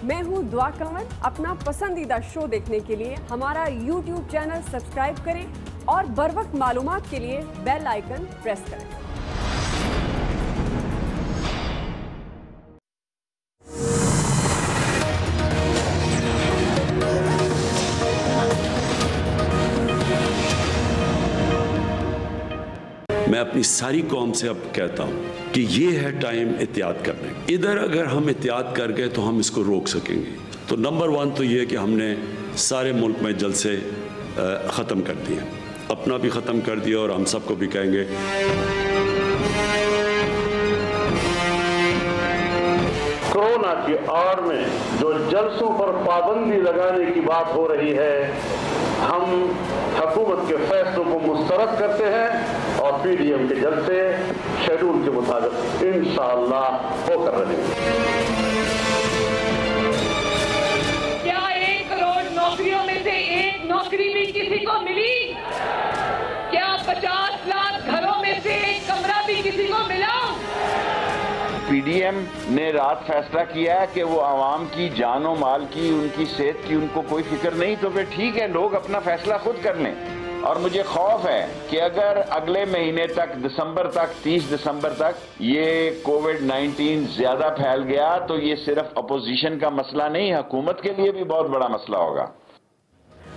मैं हूँ दुआ कंवर। अपना पसंदीदा शो देखने के लिए हमारा YouTube चैनल सब्सक्राइब करें और बर वक्त मालूमात के लिए बेल आइकन प्रेस करें। मैं अपनी सारी कौम से अब कहता हूँ कि ये है टाइम एहतियात करने। इधर अगर हम एहतियात कर गए तो हम इसको रोक सकेंगे। तो नंबर 1 तो ये कि हमने सारे मुल्क में जलसे ख़त्म कर दिए, अपना भी ख़त्म कर दिया और हम सबको भी कहेंगे कोरोना की आड़ में जो जलसों पर पाबंदी लगाने की बात हो रही है, हम हुकूमत के फैसलों को मुस्तरद करते हैं और PDM के जलसे शेड्यूल के मुताबिक इंशाअल्लाह होकर रहेंगे। क्या 1 करोड़ नौकरियों में से एक नौकरी भी किसी को मिली? क्या 50 लाख घरों में से एक कमरा भी किसी को मिला? PDM ने रात फैसला किया है कि वो आवाम की जानो माल की, उनकी सेहत की उनको कोई फिक्र नहीं, तो फिर ठीक है, लोग अपना फैसला खुद कर लें। और मुझे खौफ है कि अगर अगले महीने तक, दिसंबर तक, 30 दिसंबर तक ये कोविड-19 ज्यादा फैल गया तो ये सिर्फ अपोजिशन का मसला नहीं, हुकूमत के लिए भी बहुत बड़ा मसला होगा।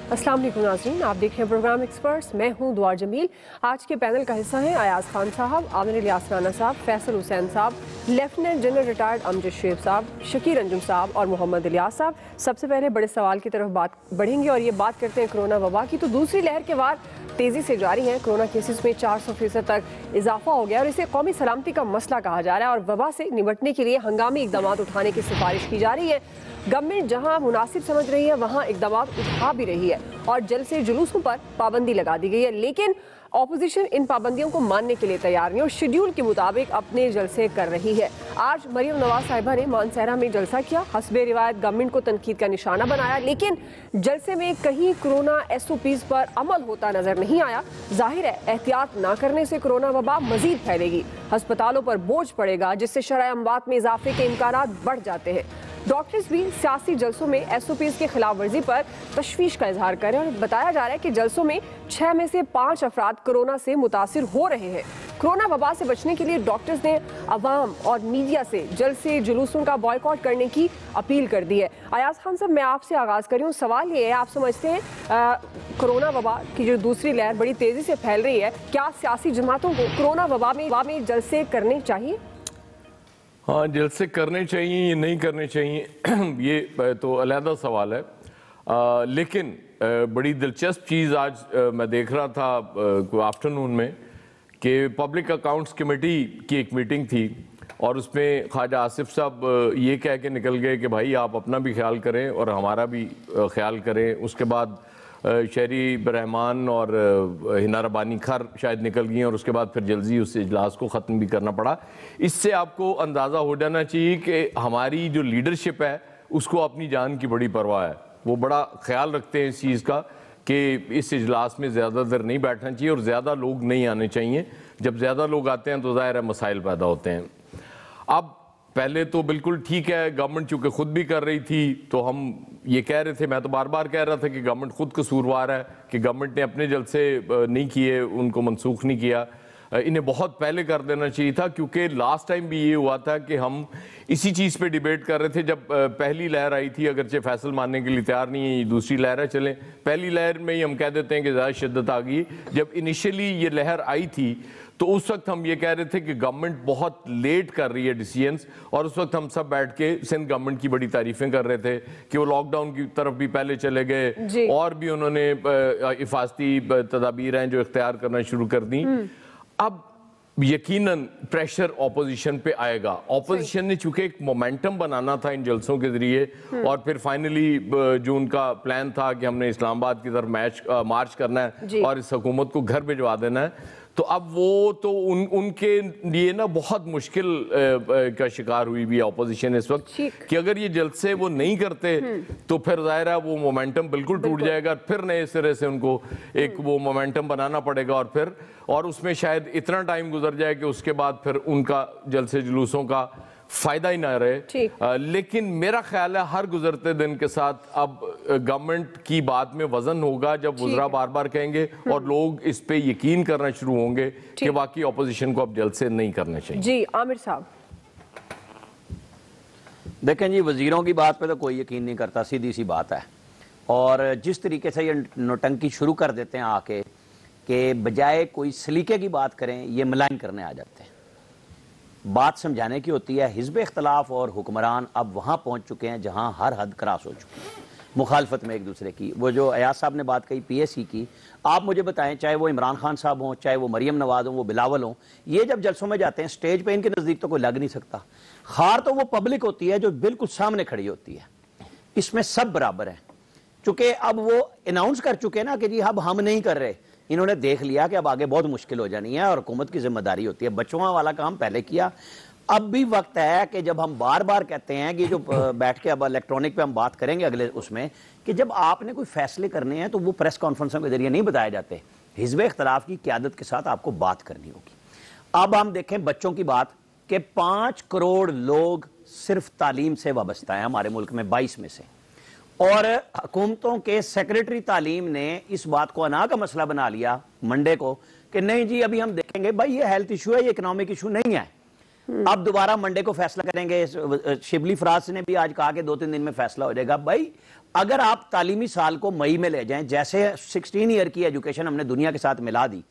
अस्सलाम वालेकुम नाज़रीन, आप देख रहे हैं प्रोग्राम एक्सपर्ट्स। मैं हूं दुआ जमील। आज के पैनल का हिस्सा हैं अयाज खान साहब, आमिर इलियास राना साहब, फैसल हुसैन साहब, lieutenant general retired Amjad Sheikh साहब, शकीर अंजुम साहब और मोहम्मद इलियास साहब। सबसे पहले बड़े सवाल की तरफ बात बढ़ेंगे और ये बात करते हैं कोरोना वबा की। तो दूसरी लहर के वार तेज़ी से जारी है। कोरोना केसेस में 400% तक इजाफा हो गया और इसे कौमी सलामती का मसला कहा जा रहा है और वबा से निपटने के लिए हंगामी इकदाम उठाने की सिफारिश की जा रही है। गवर्नमेंट जहां मुनासिब समझ रही है वहां इकदाम उठा भी रही है और जलसे जुलूसों पर पाबंदी लगा दी गई है, लेकिन ऑपोजिशन इन पाबंदियों को मानने के लिए तैयार नहीं और शेड्यूल के मुताबिक अपने जलसे कर रही है। आज मरियम नवाज साहिबा ने मानसहरा में जलसा किया, हस्बे रिवायत गवर्नमेंट को तनकीद का निशाना बनाया, लेकिन जलसे में कहीं कोरोना SOPs पर अमल होता नजर नहीं आया। जाहिर है एहतियात न करने से कोरोना वबा मजीद फैलेगी, अस्पतालों पर बोझ पड़ेगा, जिससे शरह अमवात में इजाफे के इम्कानात बढ़ जाते हैं। डॉक्टर्स भी सियासी जलसों में SOPs की खिलाफ वर्जी पर तशवीश का इजहार कर रहे हैं और बताया जा रहा है कि जलसों में 6 में से 5 अफराद कोरोना से मुतासिर हो रहे हैं। कोरोना वबा से बचने के लिए डॉक्टर्स ने अवाम और मीडिया से जलसे जुलूसों का बॉयकॉट करने की अपील कर दी है। अयाज खान साहब, मैं आपसे आगाज़ कर रही हूँ। सवाल ये है, आप समझते हैं कोरोना वबा की जो दूसरी लहर बड़ी तेज़ी से फैल रही है, क्या सियासी जमातों को कोरोना वबा में जलसे करने चाहिए? हाँ, जलसे करने चाहिए या नहीं करने चाहिए ये तो अलहदा सवाल है। लेकिन बड़ी दिलचस्प चीज़ आज मैं देख रहा था आफ्टरनून में कि पब्लिक अकाउंट्स कमेटी की एक मीटिंग थी और उसमें ख्वाजा आसिफ साहब ये कह के निकल गए कि भाई आप अपना भी ख्याल करें और हमारा भी ख्याल करें। उसके बाद शहरी रहमान और हिना रबानी खर शायद निकल गई और उसके बाद फिर जल्दी उस इजलास को ख़त्म भी करना पड़ा। इससे आपको अंदाज़ा हो जाना चाहिए कि हमारी जो लीडरशिप है उसको अपनी जान की बड़ी परवाह है। वो बड़ा ख्याल रखते हैं इस चीज़ का कि इस इजलास में ज़्यादा देर नहीं बैठना चाहिए और ज़्यादा लोग नहीं आने चाहिए। जब ज़्यादा लोग आते हैं तो ज़ाहिर है मसाइल पैदा होते हैं। अब पहले तो बिल्कुल ठीक है, गवर्नमेंट चूँकि ख़ुद भी कर रही थी तो हम ये कह रहे थे, मैं तो बार बार कह रहा था कि गवर्नमेंट खुद कसूरवार है कि गवर्नमेंट ने अपने जलसे नहीं किए, उनको मनसूख नहीं किया। इन्हें बहुत पहले कर देना चाहिए था, क्योंकि लास्ट टाइम भी ये हुआ था कि हम इसी चीज़ पे डिबेट कर रहे थे जब पहली लहर आई थी। अगरचे फैसल मानने के लिए तैयार नहीं है, दूसरी लहर है, चलें पहली लहर में ही हम कह देते हैं कि ज़्यादा शिद्दत आ गई। जब इनिशियली ये लहर आई थी तो उस वक्त हम ये कह रहे थे कि गवर्नमेंट बहुत लेट कर रही है डिसीजंस, और उस वक्त हम सब बैठ के सिंध गवर्नमेंट की बड़ी तारीफें कर रहे थे कि वो लॉकडाउन की तरफ भी पहले चले गए और भी उन्होंने हिफाजती तदाबीर हैं जो इख्तियार करना शुरू कर दी। अब यकीनन प्रेशर ऑपोजिशन पे आएगा। ऑपोजिशन ने चूंकि एक मोमेंटम बनाना था इन जलसों के जरिए और फिर फाइनली जो उनका प्लान था कि हमने इस्लामाबाद की तरफ मार्च करना है और इस हुकूमत को घर भिजवा देना है, तो अब वो तो उनके लिए ना बहुत मुश्किल का शिकार हुई भी ऑपोजिशन इस वक्त कि अगर ये जलसे वो नहीं करते तो फिर जाहिर है वो मोमेंटम बिल्कुल टूट जाएगा। फिर नए सिरे से उनको एक वो मोमेंटम बनाना पड़ेगा और उसमें शायद इतना टाइम गुजर जाए कि उसके बाद फिर उनका जलसे जुलूसों का फायदा ही ना रहे। लेकिन मेरा ख्याल है हर गुजरते दिन के साथ अब गवर्नमेंट की बात में वजन होगा जब वज़रा बार बार कहेंगे और लोग इस पे यकीन करना शुरू होंगे कि वाकई ऑपोजिशन को अब जल्द से नहीं करना चाहिए। जी आमिर साहब। देखें जी, वजीरों की बात पे तो कोई यकीन नहीं करता, सीधी सी बात है। और जिस तरीके से ये नौटंकी शुरू कर देते हैं आके कि बजाय कोई सलीके की बात करें ये मलाइन करने आ जाते हैं। बात समझाने की होती है। हिज़्ब इख्तलाफ और हुक्मरान अब वहाँ पहुँच चुके हैं जहाँ हर हद क्रॉस हो चुकी है मुखालफत में एक दूसरे की। वो जो अयाज साहब ने बात कही PSC की, आप मुझे बताएं, चाहे वो इमरान खान साहब हों, चाहे वो मरियम नवाज हों, वो बिलावल हों, ये जब जलसों में जाते हैं स्टेज पे इनके नज़दीक तो कोई लग नहीं सकता। हार तो वो पब्लिक होती है जो बिल्कुल सामने खड़ी होती है। इसमें सब बराबर हैं, चूंकि अब वो अनाउंस कर चुके हैं ना कि जी अब हम नहीं कर रहे। इन्होंने देख लिया कि अब आगे बहुत मुश्किल हो जानी है और हुकूमत की जिम्मेदारी होती है। बच्चों वाला काम पहले किया, अब भी वक्त है कि जब हम बार बार कहते हैं कि जो बैठ के अब इलेक्ट्रॉनिक पे हम बात करेंगे अगले उसमें, कि जब आपने कोई फैसले करने हैं तो वो प्रेस कॉन्फ्रेंसों के जरिए नहीं बताए जाते। हिज़्ब इख्तलाफ की क़यादत के साथ आपको बात करनी होगी। अब हम देखें बच्चों की बात कि 5 करोड़ लोग सिर्फ तालीम से वाबस्ता है हमारे मुल्क में 22 में से, और हुकूमतों के सेक्रेटरी तालीम ने इस बात को अना का मसला बना लिया मंडे को कि नहीं जी अभी हम देखेंगे। भाई ये हेल्थ इशू है, ये इकोनॉमिक इशू नहीं है। अब दोबारा मंडे को फैसला करेंगे। शिबली फराज ने भी आज कहा कि 2-3 दिन में फैसला हो जाएगा। भाई अगर आप तालीमी साल को मई में ले जाएं, जैसे 16 ईयर की एजुकेशन हमने दुनिया के साथ मिला दी,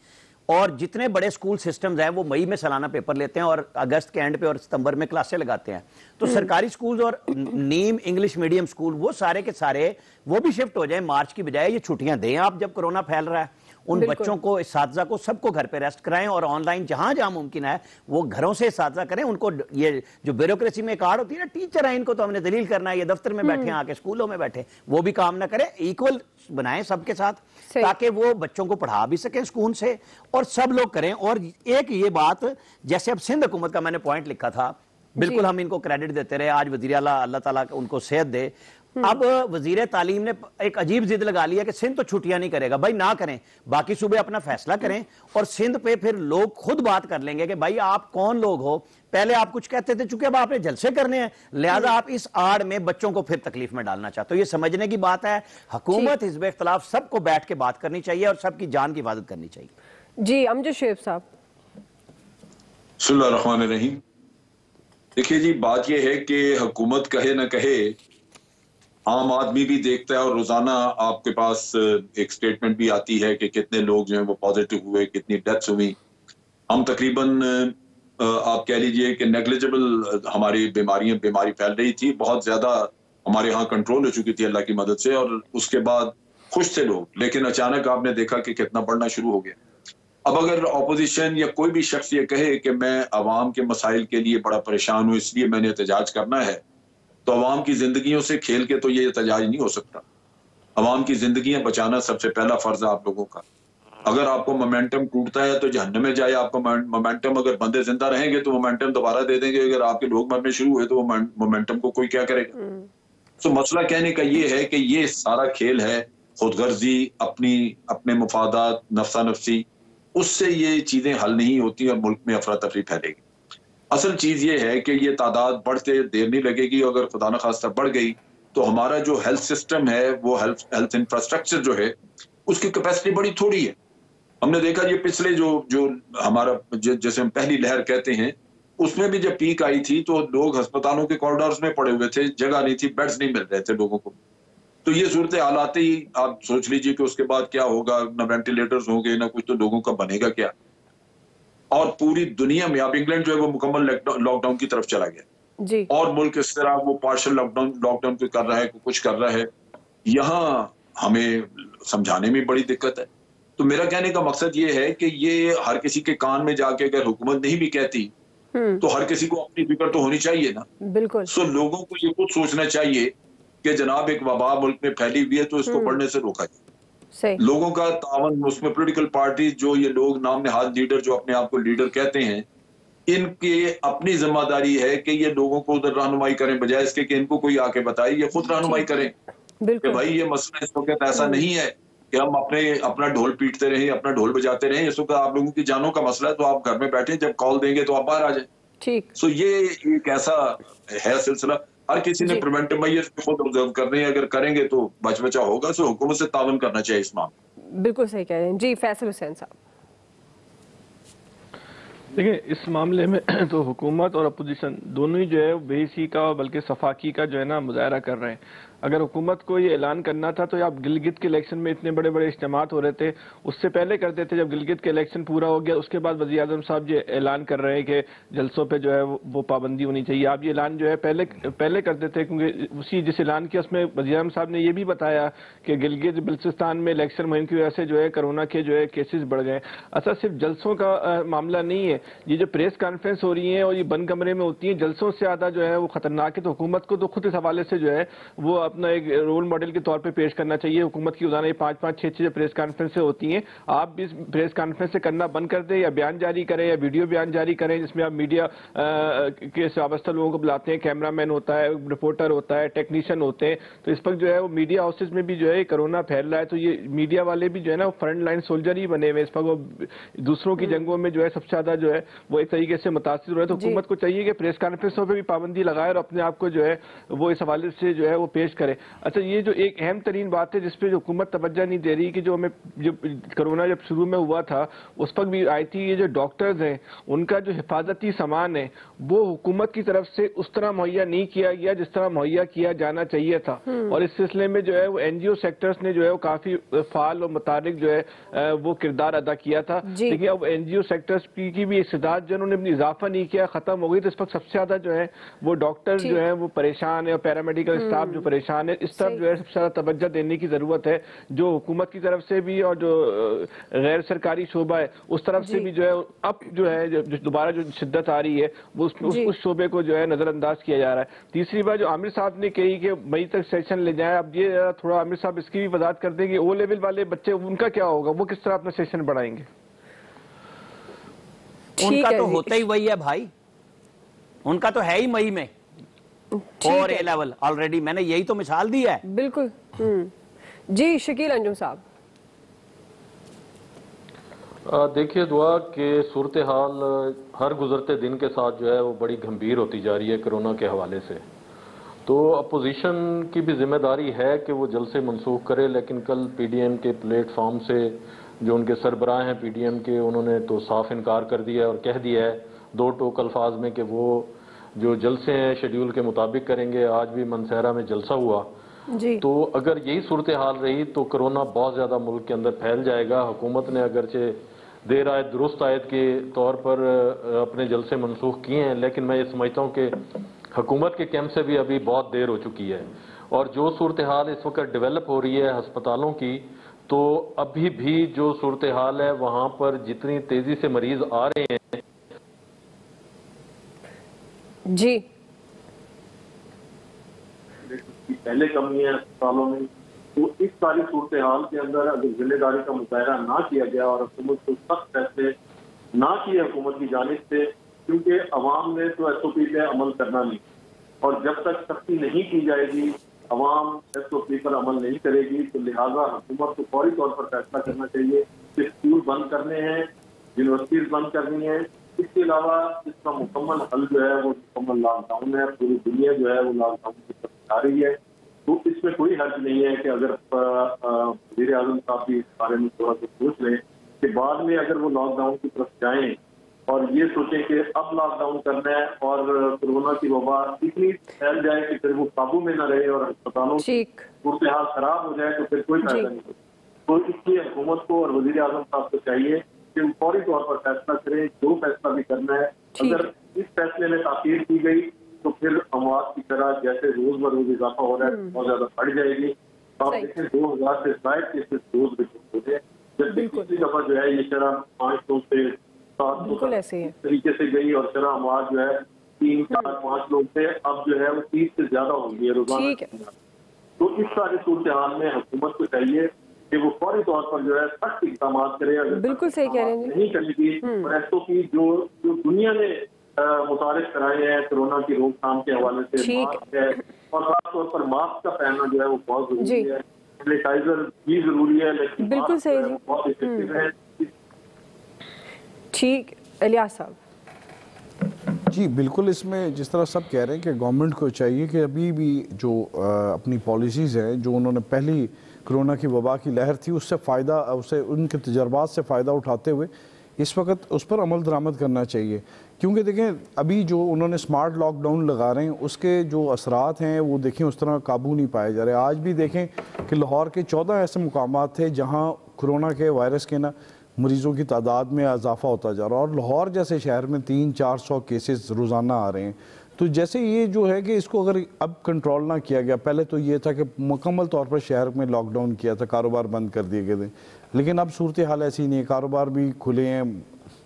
और जितने बड़े स्कूल सिस्टम्स हैं वो मई में सालाना पेपर लेते हैं और अगस्त के एंड पे और सितंबर में क्लासें लगाते हैं, तो सरकारी स्कूल और नीम इंग्लिश मीडियम स्कूल वो सारे के सारे वो भी शिफ्ट हो जाए मार्च की बजाय। ये छुट्टियां दें आप जब कोरोना फैल रहा है। उन बच्चों को, इस्तिज़ा को, सबको घर पे रेस्ट कराएं और ऑनलाइन जहां जहां मुमकिन है वो घरों से इस्तिज़ा करें। उनको ये जो ब्यूरोक्रेसी में कार्ड होती है ना, टीचर है इनको तो हमने दलील करना है, ये दफ्तर में बैठे आके स्कूलों में बैठे, वो भी काम ना करें। इक्वल बनाएं सबके साथ ताकि वो बच्चों को पढ़ा भी सकें स्कूल से और सब लोग करें। और एक ये बात, जैसे अब सिंध हुकूमत का मैंने पॉइंट लिखा था, बिल्कुल हम इनको क्रेडिट देते रहे। आज वज़ीर आला अल्लाह ताला उनको सेहत दे। अब वजीर तालीम ने एक अजीब जिद लगा लिया कि सिंध तो छुट्टियां नहीं करेगा। भाई ना करें, बाकी सूबे अपना फैसला करें और सिंध पे फिर लोग खुद बात कर लेंगे कि भाई आप कौन लोग हो। पहले आप कुछ कहते थे, चूंकि अब आपने जलसे करने हैं, लिहाजा आप इस आड़ में बच्चों को फिर तकलीफ में डालना चाहते हो। ये समझने की बात है। हुकूमत हिज़्ब इख्तिलाफ सबको बैठ के बात करनी चाहिए और सबकी जान की हिफाजत करनी चाहिए। जी अमजद शुएब साहब। बिस्मिल्लाह रहमान रहीम। देखिए जी, बात यह है कि हुकूमत कहे ना कहे, आम आदमी भी देखता है और रोजाना आपके पास एक स्टेटमेंट भी आती है कि कितने लोग जो हैं वो पॉजिटिव हुए, कितनी डेथ्स हुई। हम तकरीबन आप कह लीजिए कि नेग्लिजिबल हमारी बीमारी फैल रही थी, बहुत ज्यादा हमारे यहाँ कंट्रोल हो चुकी थी अल्लाह की मदद से, और उसके बाद खुश थे लोग। लेकिन अचानक आपने देखा कि कितना बढ़ना शुरू हो गया। अब अगर ऑपोजिशन या कोई भी शख्स ये कहे कि मैं अवाम के मसाइल के लिए बड़ा परेशान हूँ इसलिए मैंने एहतजाज करना है, तो अवाम की जिंदगियों से खेल के तो ये एहतजाज नहीं हो सकता। अवाम की जिंदगियां बचाना सबसे पहला फर्ज है आप लोगों का। अगर आपको मोमेंटम टूटता है तो जहन्नम में जाए आपका मोमेंटम। अगर बंदे जिंदा रहेंगे तो मोमेंटम दोबारा दे देंगे। अगर आपके लोग मरने शुरू हुए तो वो मोमेंटम को कोई क्या करेगा। तो मसला कहने का ये है कि ये सारा खेल है खुदगर्जी, अपने मुफादात, नफसा नफसी, उससे ये चीजें हल नहीं होती और मुल्क में अफरा तफरी फैलेगी। असल चीज ये है कि ये तादाद बढ़ते देर नहीं लगेगी। अगर खुदा न खास्ता बढ़ गई तो हमारा जो हेल्थ सिस्टम है, वो हेल्थ इंफ्रास्ट्रक्चर जो है, उसकी कैपेसिटी बड़ी थोड़ी है। हमने देखा ये पिछले जो हमारा जैसे हम पहली लहर कहते हैं, उसमें भी जब पीक आई थी तो लोग अस्पतालों के कॉरिडोर्स में पड़े हुए थे, जगह नहीं थी, बेड्स नहीं मिल रहे थे लोगों को। तो ये सूरत हाल आते ही आप सोच लीजिए कि उसके बाद क्या होगा। ना वेंटिलेटर्स होंगे ना कुछ, तो लोगों का बनेगा क्या। और पूरी दुनिया में अब इंग्लैंड जो है वो मुकम्मल लॉकडाउन की तरफ चला गया जी। और मुल्क इस तरह वो पार्शियल लॉकडाउन को कर रहा है, कुछ कर रहा है। यहाँ हमें समझाने में बड़ी दिक्कत है। तो मेरा कहने का मकसद ये है कि ये हर किसी के कान में जाके अगर हुकूमत नहीं भी कहती तो हर किसी को अपनी फिक्र तो होनी चाहिए ना। बिल्कुल। सो लोगों को ये कुछ सोचना चाहिए कि जनाब एक वबा मुल्क में फैली हुई है तो इसको बढ़ने से रोका जाए। सही। लोगों का तावन, उसमें पॉलिटिकल पार्टी जो ये लोग नाम नहाद लीडर जो अपने आप को लीडर कहते हैं, इनकी अपनी जिम्मेदारी है कि ये लोगों को उधर रहनुमाई करें, बजाय इसके कि इनको कोई आके बताए, ये खुद रहनुमाई करें कि भाई ये मसला इस वक्त ऐसा नहीं है कि हम अपना ढोल पीटते रहें, अपना ढोल बजाते रहें। इस वक्त आप लोगों की जानों का मसला है तो आप घर में बैठे, जब कॉल देंगे तो आप बाहर आ जाए। ठीक। सो ये एक ऐसा है सिलसिला, हर किसी ने प्रिवेंटिव मेजर्स खुद ऑब्जर्व करने हैं, अगर करेंगे तो बचा होगा। सो हुकूमत से तावन करना चाहिए इस मामले। बिल्कुल सही कह रहे हैं जी। फैसल हुसैन साहब, देखिए इस मामले में तो हुकूमत और अपोजिशन दोनों ही जो है बेहिसी का बल्कि सफाकी का जो है ना मुजाहरा कर रहे हैं। अगर हुकूमत को ये ऐलान करना था तो आप गिलगित के इलेक्शन में इतने बड़े बड़े इज्तिमात हो रहे थे, उससे पहले करते थे। जब गिलगित के इलेक्शन पूरा हो गया उसके बाद वज़ीर आज़म साहब ये ऐलान कर रहे हैं कि जलसों पे जो है वो पाबंदी होनी चाहिए। आप ये ऐलान जो है पहले करते थे, क्योंकि उसी जिस ऐलान किया उसमें वज़ीर आज़म साहब ने ये भी बताया कि गिलगित बल्चिस्तान में इलेक्शन मुहिम की वजह से जो है कोरोना के जो है केसेस बढ़ गए। अच्छा, सिर्फ जलसों का मामला नहीं है, ये जो प्रेस कॉन्फ्रेंस हो रही है और ये बंद कमरे में होती है, जलसों से ज़्यादा जो है वो खतरनाक है। तो हुकूमत को तो खुद इस हवाले से जो है वो अपना एक रोल मॉडल के तौर पे पेश करना चाहिए। हुकूमत की रोजाना 5-5, 6-6 प्रेस कॉन्फ्रेंस होती हैं, आप भी इस प्रेस कॉन्फ्रेंस से करना बंद कर दें, या बयान जारी करें या वीडियो बयान जारी करें जिसमें आप मीडिया के वाबस्ता लोगों को बुलाते हैं, कैमरामैन होता है, रिपोर्टर होता है, टेक्नीशियन होते हैं। तो इस वक्त जो है वो मीडिया हाउसेज में भी जो है कोरोना फैल रहा है, तो ये मीडिया वाले भी जो है ना वो फ्रंट लाइन सोल्जर ही बने हुए। इस वक्त वो दूसरों की जंगों में जो है सबसे ज्यादा जो है वो एक तरीके से मुतासिर हो रहा है। तो हुकूमत को चाहिए कि प्रेस कॉन्फ्रेंसों पर भी पाबंदी लगाए और अपने आप को जो है वो इस हवाले से जो है वो पेश करे। अच्छा, ये जो एक अहम तरीन बात है जिसपे जो हुकूमत तवज्जो नहीं दे रही कि जो हमें जब कोरोना जब शुरू में हुआ था उस पर भी आई थी, ये जो डॉक्टर्स हैं उनका जो हिफाजती सामान है वो हुकूमत की तरफ से उस तरह मुहैया नहीं किया गया जिस तरह मुहैया किया जाना चाहिए था। और इस सिलसिले में जो है वो एनजीओ सेक्टर्स ने जो है वो काफी फाल और मुतारिक जो है वो किरदार अदा किया था। लेकिन अब एनजीओ सेक्टर्स की भी इस्तेदाद जो उन्होंने इजाफा नहीं किया, खत्म हो गई। तो इस वक्त सबसे ज्यादा जो है वो डॉक्टर जो है वो परेशान है और पैरामेडिकल स्टाफ जो परेशान है। इस तरफ जो है सबसे ज्यादा तवज्जो देने की जरूरत है, जो हुकूमत की तरफ से भी और जो गैर सरकारी शोबा है उस तरफ से भी जो है अब जो है जो दोबारा जो शिद्दत आ रही है वो उस शोबे को जो है नजरअंदाज किया जा रहा है। तीसरी बात जो आमिर साहब ने कही कि मई तक सेशन ले जाए, अब ये थोड़ा आमिर साहब इसकी भी वजाहत कर दें कि ओ लेवल वाले बच्चे उनका क्या होगा, वो किस तरह अपना सेशन बढ़ाएंगे? उनका तो होता ही वही है भाई, उनका तो है ही मई में और ए लेवल ऑलरेडी, मैंने यही तो मिसाल दी है। बिल्कुल। जी शकील अंजुम साहब, देखिए दुआ के सूरत हाल हर गुजरते दिन के साथ जो है वो बड़ी गंभीर होती जा रही है कोरोना के हवाले से। तो अपोजिशन की भी जिम्मेदारी है कि वो जल्द से मनसूख करे, लेकिन कल पीडीएम के प्लेटफॉर्म से जो उनके सरबराह हैं पीडीएम के, उन्होंने तो साफ इनकार कर दिया और कह दिया है दो टोक अल्फाज में कि वो जो जलसे हैं शेड्यूल के मुताबिक करेंगे। आज भी मनसेहरा में जलसा हुआ जी। तो अगर यही सूरत हाल रही तो कोरोना बहुत ज़्यादा मुल्क के अंदर फैल जाएगा। हुकूमत ने अगरचे देर आयत दुरुस्त आयत के तौर पर अपने जलसे मनसूख किए हैं, लेकिन मैं ये समझता हूँ कि हुकूमत के कैंप से भी अभी बहुत देर हो चुकी है। और जो सूरत हाल इस वक्त डेवलप हो रही है हस्पतालों की, तो अभी भी जो सूरत हाल है वहाँ पर जितनी तेज़ी से मरीज आ रहे हैं जी, पहले कमी है अस्पतालों में, तो इस सारी सूरत हाल के अंदर अगर जिम्मेदारी का मुजाहरा ना किया गया और हुकूमत को सख्त फैसले ना किए हुकूमत की जानिब से, क्योंकि अवाम ने तो SOP पे अमल करना नहीं, और जब तक सख्ती नहीं की जाएगी अवाम SOP पर अमल नहीं करेगी, तो लिहाजा हुकूमत को फौरी तौर पर फैसला करना चाहिए कि स्कूल बंद करने हैं, यूनिवर्सिटीज बंद करनी है। इसके अलावा इसका मुकम्मल हल जो है वो मुकम्मल लॉकडाउन है। पूरी दुनिया जो है वो लॉकडाउन की तरफ जा रही है, तो इसमें कोई हर्ज नहीं है कि अगर वज़ीर आज़म साहब भी इस बारे में थोड़ा सा सोच लें कि बाद में अगर वो लॉकडाउन की तरफ जाएं और ये सोचें कि अब लॉकडाउन करना है और कोरोना की वबा इतनी फैल जाए कि फिर वो काबू में न रहे और अस्पतालों की सूरत हाल खराब हो जाए, तो फिर कोई फायदा नहीं हो। तो इसलिए हुकूमत को और वज़ीर आज़म साहब को चाहिए कि वो फौरी तौर पर फैसला करें, जो फैसला भी करना है। अगर इस फैसले में ताख़ीर की गई तो फिर अमवात की तरह जैसे रोज ब रोज इजाफा हो रहा है बहुत ज्यादा बढ़ जाएगी। तो आप देखें 2000 से शायद केसेस रोज रिपोर्ट होते हैं, जबकि पिछली दफा जो है ये शरह 500 से 700 इस तरीके से गई और शरह अमवात जो है 3, 4, 5 लोग थे, अब जो है वो 30 से ज्यादा हो गई है रोजाना। तो इस सारी सूरत हाल में हुकूमत को चाहिए कि वो फौरी तौर पर जो है सख्त इक़दाम करे। अगर बिल्कुल सही कह रहे हैं, नहीं करेगी और SOP जो दुनिया ने मुतारिफ कराए हैं कोरोना की रोकथाम के हवाले से, मास्क है और खासतौर पर मास्क का पहनना जो है वो बहुत जरूरी है, सैनिटाइजर भी जरूरी है, लेकिन बिल्कुल सही है बहुत इफेक्टिव है। ठीक, इलियास साहब। जी बिल्कुल, इसमें जिस तरह सब कह रहे हैं कि गवर्नमेंट को चाहिए कि अभी भी जो अपनी पॉलिसीज़ हैं, जो उन्होंने पहली कोरोना की वबा की लहर थी उससे फ़ायदा, उससे उनके तजर्बात से फ़ायदा उठाते हुए इस वक्त उस पर अमल दरामद करना चाहिए। क्योंकि देखें अभी जो उन्होंने स्मार्ट लॉकडाउन लगा रहे हैं उसके जो असरात हैं वो देखें उस तरह काबू नहीं पाए जा रहे। आज भी देखें कि लाहौर के 14 ऐसे मुकामात थे जहाँ कोरोना के वायरस के मरीज़ों की तादाद में इजाफा होता जा रहा है और लाहौर जैसे शहर में 300-400 केसेस रोज़ाना आ रहे हैं। तो जैसे ये जो है कि इसको अगर अब कंट्रोल ना किया गया, पहले तो ये था कि मुकम्मल तौर पर शहर में लॉकडाउन किया था, कारोबार बंद कर दिए गए थे, लेकिन अब सूरत हाल ऐसी नहीं है, कारोबार भी खुले हैं,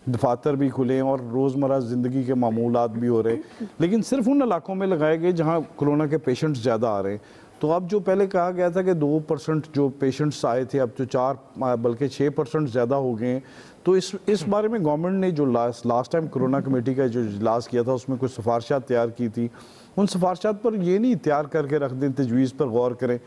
दफातर भी खुले हैं और रोज़मर्रा ज़िंदगी के मामूलात भी हो रहे हैं, लेकिन सिर्फ उन इलाकों में लगाए गए जहाँ कोरोना के पेशेंट्स ज़्यादा आ रहे हैं। तो अब जो पहले कहा गया था कि 2% जो पेशेंट्स आए थे अब तो 4 बल्कि 6% ज़्यादा हो गए हैं। तो इस बारे में गवर्नमेंट ने जो लास्ट टाइम कोरोना कमेटी का जो इजलास किया था उसमें कुछ सिफारिशात तैयार की थी, उन सिफारिशात पर ये नहीं तैयार करके रख दें, तजवीज़ पर गौर करें,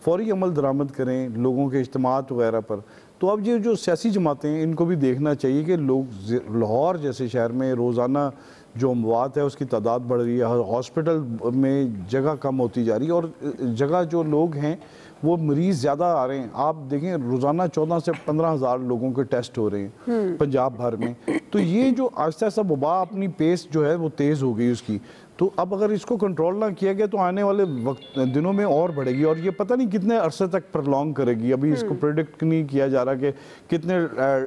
फौरी अमल दरामद करें लोगों के इज्तिमात वगैरह पर। तो अब ये जो सियासी जमातें हैं इनको भी देखना चाहिए कि लोग लाहौर जैसे शहर में रोज़ाना जो अमवात है उसकी तादाद बढ़ रही है, हॉस्पिटल में जगह कम होती जा रही है और जगह जो लोग हैं वो मरीज़ ज़्यादा आ रहे हैं। आप देखें रोज़ाना 14 से 15 हज़ार लोगों के टेस्ट हो रहे हैं पंजाब भर में। तो ये जो आहिस्ता आहिस्ता वबा अपनी पेस जो है वो तेज़ हो गई उसकी, तो अब अगर इसको कंट्रोल ना किया गया तो आने वाले वक्त दिनों में और बढ़ेगी और ये पता नहीं कितने अरसे तक प्रलॉन्ग करेगी। अभी इसको प्रेडिक्ट नहीं किया जा रहा कि कितने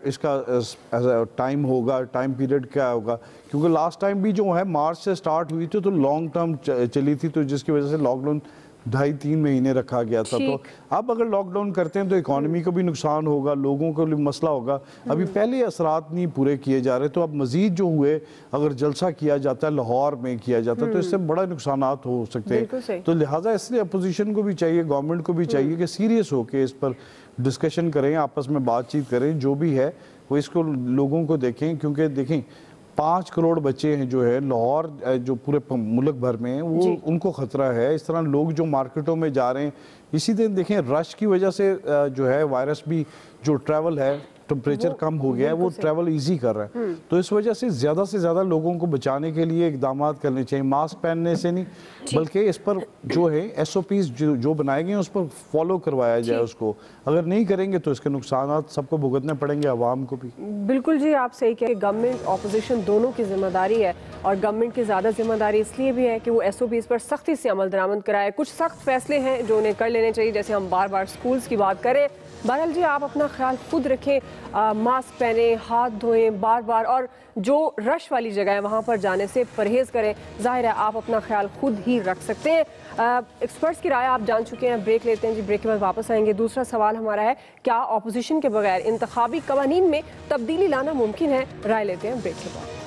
इसका टाइम होगा, टाइम पीरियड क्या होगा, क्योंकि लास्ट टाइम भी जो है मार्च से स्टार्ट हुई थी तो लॉन्ग टर्म चली थी, तो जिसकी वजह से लॉकडाउन 2.5-3 महीने रखा गया था। तो अब अगर लॉकडाउन करते हैं तो इकॉनमी को भी नुकसान होगा, लोगों को भी मसला होगा। अभी पहले असरात नहीं पूरे किए जा रहे, तो अब मजीद जो हुए अगर जलसा किया जाता है, लाहौर में किया जाता है, तो इससे बड़ा नुकसान हो सकते हैं। तो लिहाजा इसलिए अपोजिशन को भी चाहिए, गवर्नमेंट को भी चाहिए कि सीरियस होकर इस पर डिस्कशन करें, आपस में बातचीत करें, जो भी है वो इसको लोगों को देखें। क्योंकि देखें 5 करोड़ बच्चे हैं जो है लाहौर जो पूरे मुल्क भर में हैं वो उनको ख़तरा है। इस तरह लोग जो मार्केटों में जा रहे हैं, इसी दिन देखें रश की वजह से जो है वायरस भी जो ट्रैवल है, टेम्परेचर कम हो गया है, वो ट्रैवल इजी कर रहा है। तो इस वजह से ज़्यादा लोगों को बचाने के लिए इकदाम करने चाहिए। मास्क पहनने से नहीं बल्कि इस पर जो है SOPs जो बनाए गए हैं उस पर फॉलो करवाया जाए उसको। अगर नहीं करेंगे तो इसके नुकसान सबको भुगतने पड़ेंगे, आवाम को भी। बिल्कुल जी, आप सही कह रहे हैं। गवर्नमेंट ऑपोजिशन दोनों की जिम्मेदारी है और गवर्नमेंट की ज़्यादा जिम्मेदारी इसलिए भी है कि वो SOPs पर सख्ती से अमल दरामद कराए। कुछ सख्त फैसले हैं जो उन्हें कर लेने चाहिए, जैसे हम बार बार स्कूल्स की बात करें। बहरहाल जी आप अपना ख्याल खुद रखें, मास्क पहने, हाथ धोएं बार बार, और जो रश वाली जगह है वहाँ पर जाने से परहेज़ करें। जाहिर है आप अपना ख्याल खुद ही रख सकते हैं। एक्सपर्ट्स की राय आप जान चुके हैं, ब्रेक लेते हैं जी, ब्रेक के बाद वापस आएंगे। दूसरा सवाल हमारा है, क्या अपोजिशन के बगैर इंतखाबी कवानीन में तब्दीली लाना मुमकिन है? राय लेते हैं ब्रेक के बाद।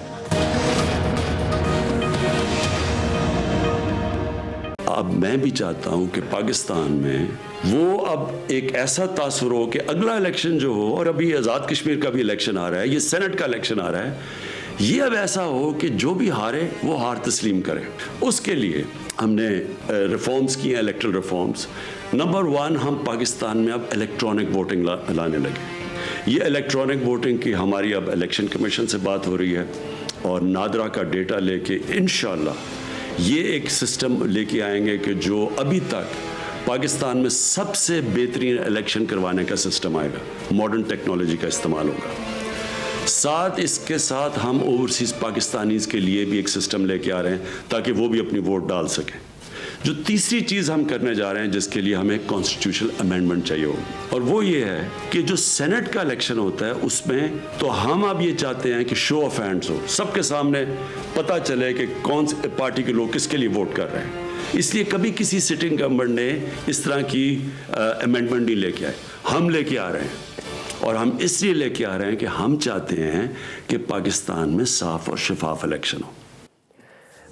अब मैं भी चाहता हूं कि पाकिस्तान में वो अब एक ऐसा तासुर हो कि अगला इलेक्शन जो हो, और अभी आज़ाद कश्मीर का भी इलेक्शन आ रहा है, ये सेनेट का इलेक्शन आ रहा है, ये अब ऐसा हो कि जो भी हारे वो हार तस्लीम करे। उसके लिए हमने रिफॉर्म्स किए, इलेक्ट्रल रिफॉर्म्स। नंबर 1, हम पाकिस्तान में अब इलेक्ट्रॉनिक वोटिंग लाने लगे। ये इलेक्ट्रॉनिक वोटिंग की हमारी अब इलेक्शन कमीशन से बात हो रही है और नादरा का डेटा लेके इंशाल्लाह ये एक सिस्टम लेके आएंगे कि जो अभी तक पाकिस्तान में सबसे बेहतरीन इलेक्शन करवाने का सिस्टम आएगा, मॉडर्न टेक्नोलॉजी का इस्तेमाल होगा। साथ इसके साथ हम ओवरसीज़ पाकिस्तानीज़ के लिए भी एक सिस्टम लेके आ रहे हैं ताकि वो भी अपनी वोट डाल सकें। जो तीसरी चीज़ हम करने जा रहे हैं जिसके लिए हमें कॉन्स्टिट्यूशनल अमेंडमेंट चाहिए होगी, और वो ये है कि जो सेनेट का इलेक्शन होता है उसमें तो हम अब ये चाहते हैं कि शो ऑफ हैंड्स हो, सबके सामने पता चले कि कौन सी पार्टी के लोग किसके लिए वोट कर रहे हैं। इसलिए कभी किसी सिटिंग गवर्नमेंट ने इस तरह की अमेंडमेंट नहीं लेके आए, हम लेके आ रहे हैं। और हम इसलिए लेके आ रहे हैं कि हम चाहते हैं कि पाकिस्तान में साफ और शफाफ इलेक्शन हो।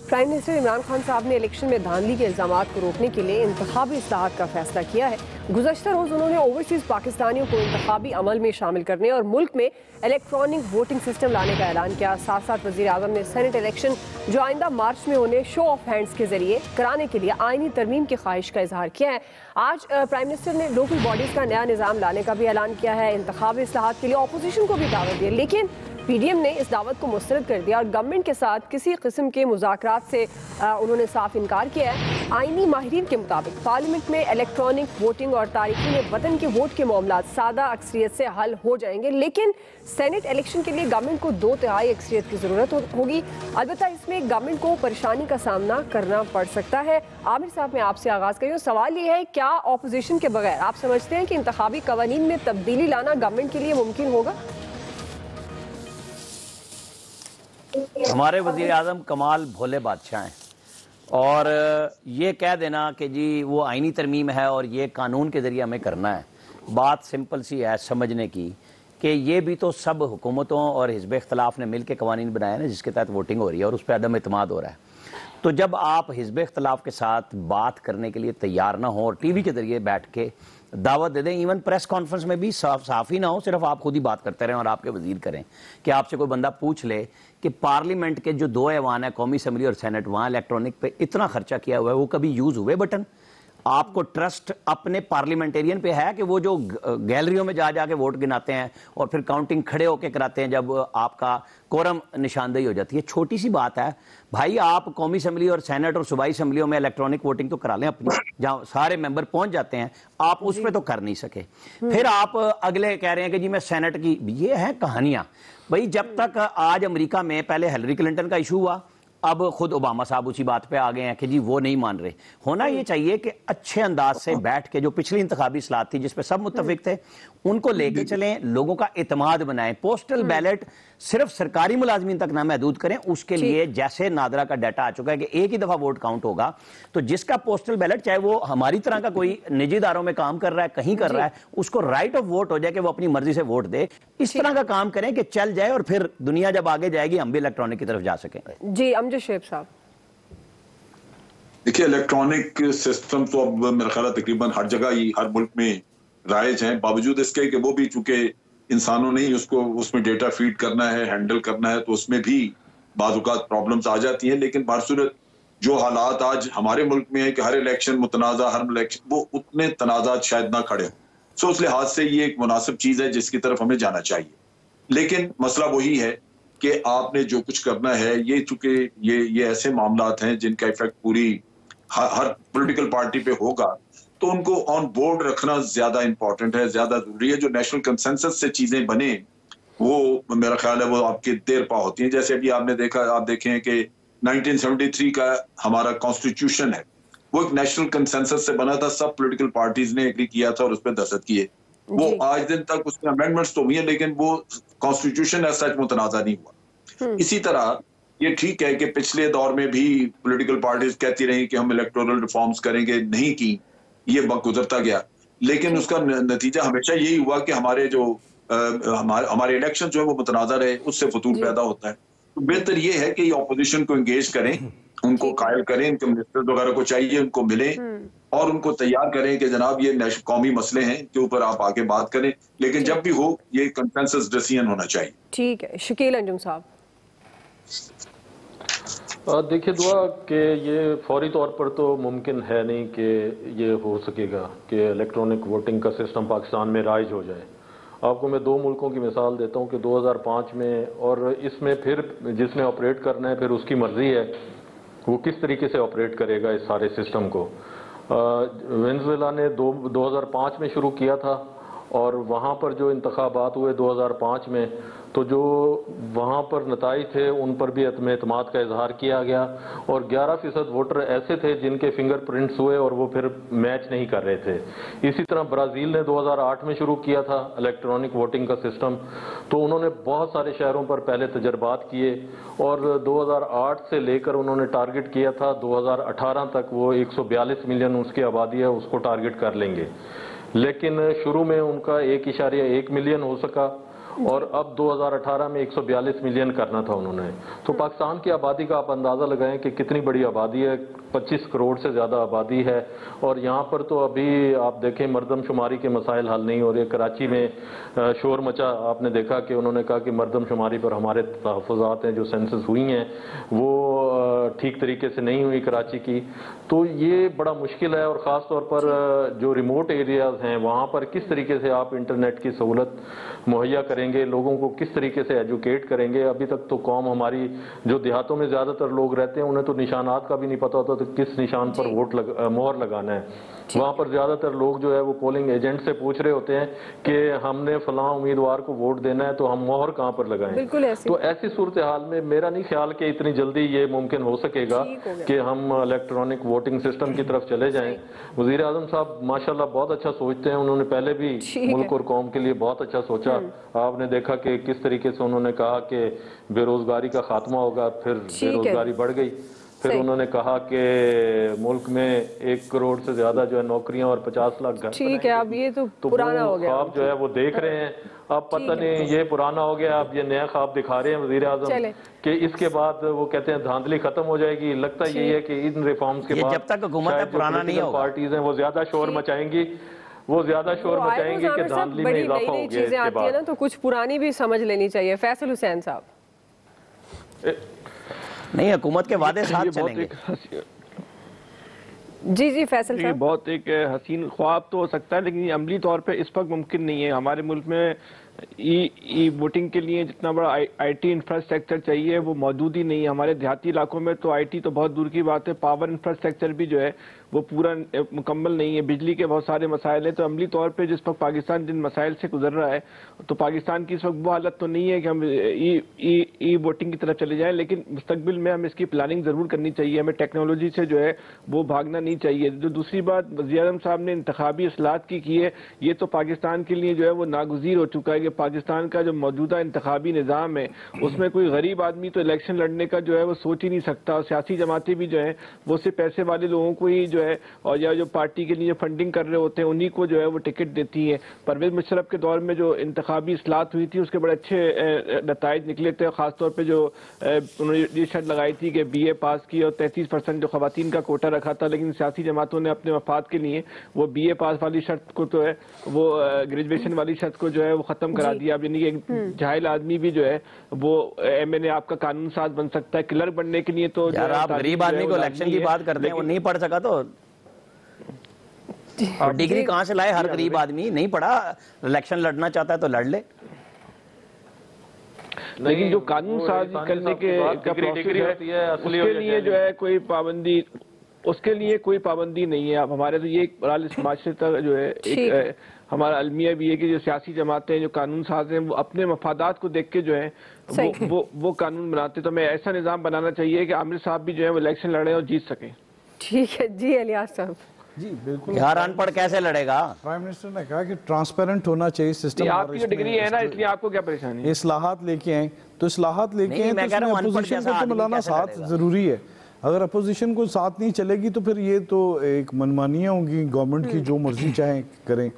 प्राइम मिनिस्टर इमरान खान साहब ने इलेक्शन में धांधली के इल्ज़ामात को रोकने के लिए इंतखाबी इस्लाहात का फैसला किया है। गुज़श्ता रोज़ उन्होंने ओवरसीज़ पाकिस्तानियों को इंतखाबी अमल में शामिल करने और मुल्क में इलेक्ट्रॉनिक वोटिंग सिस्टम लाने का ऐलान किया। साथ साथ वज़ीर आज़म ने सेनेट इलेक्शन जो आइंदा मार्च में उन्हें शो ऑफ हैंड्स के जरिए कराने के लिए आइनी तरमीम की ख्वाहिश का इजहार किया है। आज प्राइम मिनिस्टर ने लोकल बॉडीज़ का नया निज़ाम लाने का भी ऐलान किया है। इंतखाबी इस्लाहात के लिए अपोजिशन को भी दावत दी, लेकिन पीडीएम ने इस दावत को मुस्तरद कर दिया और गवर्नमेंट के साथ किसी किस्म के मुज़ाकरात से उन्होंने साफ इनकार किया है। आईनी माहिरीन के मुताबिक पार्लियामेंट में इलेक्ट्रॉनिक वोटिंग और तारिकीन वतन के वोट के मामला सादा अक्सरियत से हल हो जाएंगे, लेकिन सेनेट इलेक्शन के लिए गवर्नमेंट को 2/3 अक्सरियत की ज़रूरत होगी। अलबत्ता इसमें गवर्नमेंट को परेशानी का सामना करना पड़ सकता है। आमिर साहब, मैं आपसे आगाज़ करूँ। सवाल ये है, क्या अपोजिशन के बगैर आप समझते हैं कि इंतखाबी कवानीन में तब्दीली लाना गवर्नमेंट के लिए मुमकिन होगा? हमारे वज़ीर आज़म कमाल भोले बादशाह हैं और ये कह देना कि जी वो आईनी तरमीम है और ये कानून के ज़रिए हमें करना है, बात सिंपल सी है समझने की कि ये भी तो सब हुकूमतों और हिज़्ब इख्तिलाफ ने मिल के कवानीन बनाए ना जिसके तहत वोटिंग हो रही है और उस पर अदम इत्माद हो रहा है। तो जब आप हिज़्ब इख्तिलाफ के साथ बात करने के लिए तैयार ना हो और टीवी के ज़रिए बैठ के दावत दे दें, इवन प्रेस कॉन्फ्रेंस में भी साफ ही ना हो, सिर्फ आप खुद ही बात करते रहें और आपके वजीर करें कि आपसे कोई बंदा पूछ ले कि पार्लियामेंट के जो 2 ऐवान है, कौमी असम्बली और सेनेट, वहाँ इलेक्ट्रॉनिक पे इतना खर्चा किया हुआ है, वो कभी यूज़ हुए बटन? आपको ट्रस्ट अपने पार्लियामेंटेरियन पे है कि वो जो गैलरियों में जा जाके वोट गिनाते हैं और फिर काउंटिंग खड़े होके कराते हैं जब आपका कोरम निशानदेही हो जाती है? छोटी सी बात है भाई, आप कौमी असम्बली और सेनेट और सूबाई असम्बलियों में इलेक्ट्रॉनिक वोटिंग तो करा लें अपनी, जहाँ सारे मेंबर पहुंच जाते हैं, आप उस पर तो कर नहीं सके। फिर आप अगले कह रहे हैं कि जी मैं सेनेट की, ये है कहानियां भाई। जब तक आज अमेरिका में पहले हिलरी क्लिंटन का इशू हुआ, अब खुद ओबामा साहब उसी बात पे आ गए हैं कि जी वो नहीं मान रहे। होना ये चाहिए कि अच्छे अंदाज से बैठ के जो पिछली इंतखाबी इस्लाहत थी जिस पे सब मुत्तफिक थे उनको लेके चलें, लोगों का इत्माद बनाएं। पोस्टल बैलेट सिर्फ सरकारी मुलाजमीन तक ना महदूद करें, उसके लिए जैसे नादरा का डाटा आ चुका है कि एक ही दफा वोट काउंट होगा, तो जिसका पोस्टल बैलेट, चाहे वो हमारी तरह का कोई निजी इदारों में काम कर रहा है, कहीं कर रहा है, उसको राइट ऑफ वोट हो जाए कि वो अपनी मर्जी से वोट दे। इस तरह का काम करें कि चल जाए और फिर दुनिया जब आगे जाएगी हम भी इलेक्ट्रॉनिक की तरफ जा सकें। जी अमजद शेख साहब, देखिए इलेक्ट्रॉनिक सिस्टम तो अब मेरा ख्याल है तकरीबन हर जगह ही, हर मुल्क में राइज हैं, बावजूद इसके कि वो भी चूंकि इंसानों ने ही उसको उसमें डेटा फीड करना है, हैंडल करना है, तो उसमें भी बाज़-औक़ात प्रॉब्लम्स आ जाती हैं। लेकिन बासूरत जो हालात आज हमारे मुल्क में है कि हर इलेक्शन मुतनाज़ा, हर इलेक्शन वो उतने तनाज़ात शायद ना खड़े हों, सो उस लिहाज से ये एक मुनासिब चीज़ है जिसकी तरफ हमें जाना चाहिए। लेकिन मसला वही है कि आपने जो कुछ करना है, ये चूंकि ये ऐसे मामलात हैं जिनका इफेक्ट पूरी हर पॉलिटिकल पार्टी पे होगा, तो उनको ऑन बोर्ड रखना ज्यादा इंपॉर्टेंट है, ज्यादा जरूरी है। जो नेशनल कंसेंसस से चीजें बने वो मेरा ख्याल है वो आपके देर पा होती हैं। जैसे अभी आपने देखा, आप देखें कि 1973 का हमारा कॉन्स्टिट्यूशन है, वो एक नेशनल कंसेंसस से बना था, सब पॉलिटिकल पार्टीज ने एग्री किया था और उस पर दस्तखत किए। वो आज दिन तक उसमें अमेंडमेंट्स तो हुई है, लेकिन वो कॉन्स्टिट्यूशन एज सच मुतनाज़ा नहीं हुआ। इसी तरह ये ठीक है कि पिछले दौर में भी पॉलिटिकल पार्टीज कहती रही कि हम इलेक्टोरल रिफॉर्म्स करेंगे, नहीं की, ये वक्त गुजरता गया, लेकिन उसका नतीजा हमेशा यही हुआ कि हमारे जो हमारे इलेक्शन जो है वो मुतनाज़ा रहे, उससे फतूर पैदा होता है। तो बेहतर ये है कि ऑपोजिशन को एंगेज करें, उनको कायल करें, इनके मिनिस्टर वगैरह को चाहिए उनको मिले और उनको तैयार करें कि जनाब ये कौमी मसले हैं के ऊपर आप आगे बात करें, लेकिन जब भी हो ये कंसेंसस डिसीजन होना चाहिए। ठीक है, शकील अंजुम साहब। देखिए दुआ कि ये फौरी तौर पर तो मुमकिन है नहीं कि ये हो सकेगा कि इलेक्ट्रॉनिक वोटिंग का सिस्टम पाकिस्तान में राइज हो जाए। आपको मैं 2 मुल्कों की मिसाल देता हूँ कि 2005 में, और इसमें फिर जिसने ऑपरेट करना है फिर उसकी मर्जी है वो किस तरीके से ऑपरेट करेगा इस सारे सिस्टम को। वेनेजुएला ने 2005 में शुरू किया था और वहाँ पर जो इंतखाबात हुए 2005 में, तो जो वहाँ पर नताइज थे उन पर भी एतमाद का इजहार किया गया और 11% वोटर ऐसे थे जिनके फिंगरप्रिंट्स हुए और वो फिर मैच नहीं कर रहे थे। इसी तरह ब्राज़ील ने 2008 में शुरू किया था इलेक्ट्रॉनिक वोटिंग का सिस्टम, तो उन्होंने बहुत सारे शहरों पर पहले तजर्बात किए और 2008 से लेकर उन्होंने टारगेट किया था 2018 तक वो 142 मिलियन उसकी आबादी है उसको टारगेट कर लेंगे, लेकिन शुरू में उनका 1.1 मिलियन हो सका और अब 2018 में 142 मिलियन करना था उन्होंने। तो पाकिस्तान की आबादी का आप अंदाज़ा लगाएं कि कितनी बड़ी आबादी है, 25 करोड़ से ज़्यादा आबादी है और यहाँ पर तो अभी आप देखें मरदमशुमारी के मसाइल हल नहीं हो रहे। कराची में शोर मचा, आपने देखा कि उन्होंने कहा कि मरदमशुमारी पर हमारे तहफ़्फ़ुज़ात हैं जो सेंसस हुई हैं वो ठीक तरीके से नहीं हुई कराची की, तो ये बड़ा मुश्किल है। और ख़ास तौर पर जो रिमोट एरियाज़ हैं वहाँ पर किस तरीके से आप इंटरनेट की सहूलत मुहैया करेंगे, लोगों को किस तरीके से एजुकेट करेंगे। अभी तक तो कौम हमारी जो देहातों में ज़्यादातर लोग रहते हैं उन्हें तो निशानात का भी नहीं पता होता तो किस निशान पर मोहर लगाना है। वहाँ पर ज़्यादातर लोग जो है वो पोलिंग एजेंट से पूछ रहे होते हैं कि हमने फलां उम्मीदवार को वोट देना है तो हम मोहर कहाँ पर लगाएं। तो ऐसी सूरत हाल में मेरा नहीं ख्याल कि इतनी जल्दी ये मुमकिन हो सकेगा कि हम इलेक्ट्रॉनिक वोटिंग सिस्टम की तरफ चले जाएं। वज़ीर आज़म साहब माशाल्लाह बहुत अच्छा सोचते हैं, उन्होंने पहले भी मुल्क और कौम के लिए बहुत अच्छा सोचा। आपने देखा कि किस तरीके से उन्होंने कहा कि बेरोजगारी का खात्मा होगा, फिर बेरोजगारी बढ़ गई। फिर उन्होंने कहा कि मुल्क में 1 करोड़ से ज्यादा जो है नौकरियां और 50 लाख घर। ठीक है, अब ये तो पुराना हो गया। ख्वाब जो है वो देख रहे हैं, अब पता नहीं ये पुराना हो गया, अब ये नया ख्वाब दिखा रहे हैं वज़ीर आज़म कि इसके बाद वो कहते हैं धांधली खत्म हो जाएगी। लगता यही है कि इन रिफॉर्म्स के बाद जब तक हुकूमत पुराना नहीं होगा, पार्टीज हैं वो ज्यादा शोर मचाएंगी, कि धांधली में इजाफा हो गया। चीजें आती है ना तो कुछ पुरानी भी समझ लेनी चाहिए। फैसल हुसैन साहब। नहीं, हुकूमत के वादे साथ चलेंगे। जी फैसल साहब, बहुत एक हसीन ख्वाब तो हो सकता है, लेकिन अमली तौर पे इस वक्त मुमकिन नहीं है। हमारे मुल्क में ई वोटिंग के लिए जितना बड़ा आईटी इंफ्रास्ट्रक्चर चाहिए वो मौजूद ही नहीं है। हमारे देहाती इलाकों में तो आईटी तो बहुत दूर की बात है, पावर इंफ्रास्ट्रक्चर भी जो है वो पूरा मुकम्मल नहीं है। बिजली के बहुत सारे मसाइल हैं। तो अमली तौर पे जिस वक्त पाकिस्तान जिन मसाइल से गुजर रहा है, तो पाकिस्तान की इस वक्त वो हालत तो नहीं है कि हम ई वोटिंग की तरफ चले जाएं, लेकिन मुस्तकबिल में हम इसकी प्लानिंग ज़रूर करनी चाहिए। हमें टेक्नोलॉजी से जो है वो भागना नहीं चाहिए। जो दूसरी बात वज़ीर आज़म साहब ने इंतखाबी इस्लाहत की है, ये तो पाकिस्तान के लिए जो है वो नागुज़ीर हो चुका है कि पाकिस्तान का जो मौजूदा इंतखाबी निज़ाम है उसमें कोई गरीब आदमी तो इलेक्शन लड़ने का जो है वो सोच ही नहीं सकता। और सियासी जमातें भी जो है वो सिर्फ पैसे वाले लोगों को ही जो है, और या जो पार्टी के लिए फंडिंग कर रहे होते हैं उन्हीं को जो है वो टिकट देती है। परवेज़ मुशर्रफ के दौर में जो इंतखाबी इस्लाहत हुई थी उसके बड़े अच्छे नताइज निकले थे। ख़ासतौर पर जो उन्होंने ये शर्त लगाई थी कि BA पास की और 33% जो ख़वातीन का कोटा रखा था, लेकिन सियासी जमातों ने अपने मफाद के लिए वो BA पास वाली शर्त को तो है वो ग्रेजुएशन वाली शर्त को जो है वो ख़त्म करा दिया। अब यानी कि एक जाहिल आदमी भी जो है वो MNA आपका कानून साज बन सकता है। क्लर्क बनने के लिए तो यार आप गरीब आदमी को इलेक्शन की बात करते हैं, वो नहीं पढ़ सका तो और डिग्री कहां से लाए? हर गरीब आदमी नहीं पढ़ा, इलेक्शन लड़ना चाहता है तो लड़ ले। लेकिन जो कानून साज करने के का प्रोसेस है उसके लिए जो है कोई पाबंदी, उसके लिए कोई पाबंदी नहीं है। अब हमारे तो ये इस माशरे तक जो है एक हमारा अलमिया भी है कि जो सियासी जमातें जो कानून साज हैं वो अपने मफादात को देख के जो है वो कानून बनाते। तो हमें ऐसा निज़ाम बनाना चाहिए कि आमिर साहब भी जो है वो इलेक्शन लड़े और जीत सकें। ठीक है जी इलियास साहब। जी बिल्कुल, यार अनपढ़ कैसे लड़ेगा? प्राइम मिनिस्टर ने कहा कि ट्रांसपेरेंट होना चाहिए सिस्टम। आपकी डिग्री है ना, इसलिए आपको क्या परेशानी है? इस्लाहात लेके आए तो इस्लाहात लेके आए तो अपोजिशन को तो मिलाना साथ जरूरी है। अगर अपोजिशन को साथ नहीं चलेगी तो फिर ये तो एक मनमानियाँ होंगी गवर्नमेंट की, जो मर्जी चाहे करें।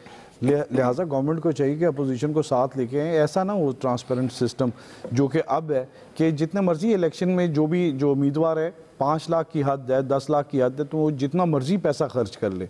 लिहाजा गवर्नमेंट को चाहिए कि अपोजिशन को साथ लेके आए। ऐसा ना हो ट्रांसपेरेंट सिस्टम जो कि अब है कि जितने मर्जी इलेक्शन में जो उम्मीदवार है 5 लाख की हद है, 10 लाख की हद है, तो वो जितना मर्जी पैसा खर्च कर ले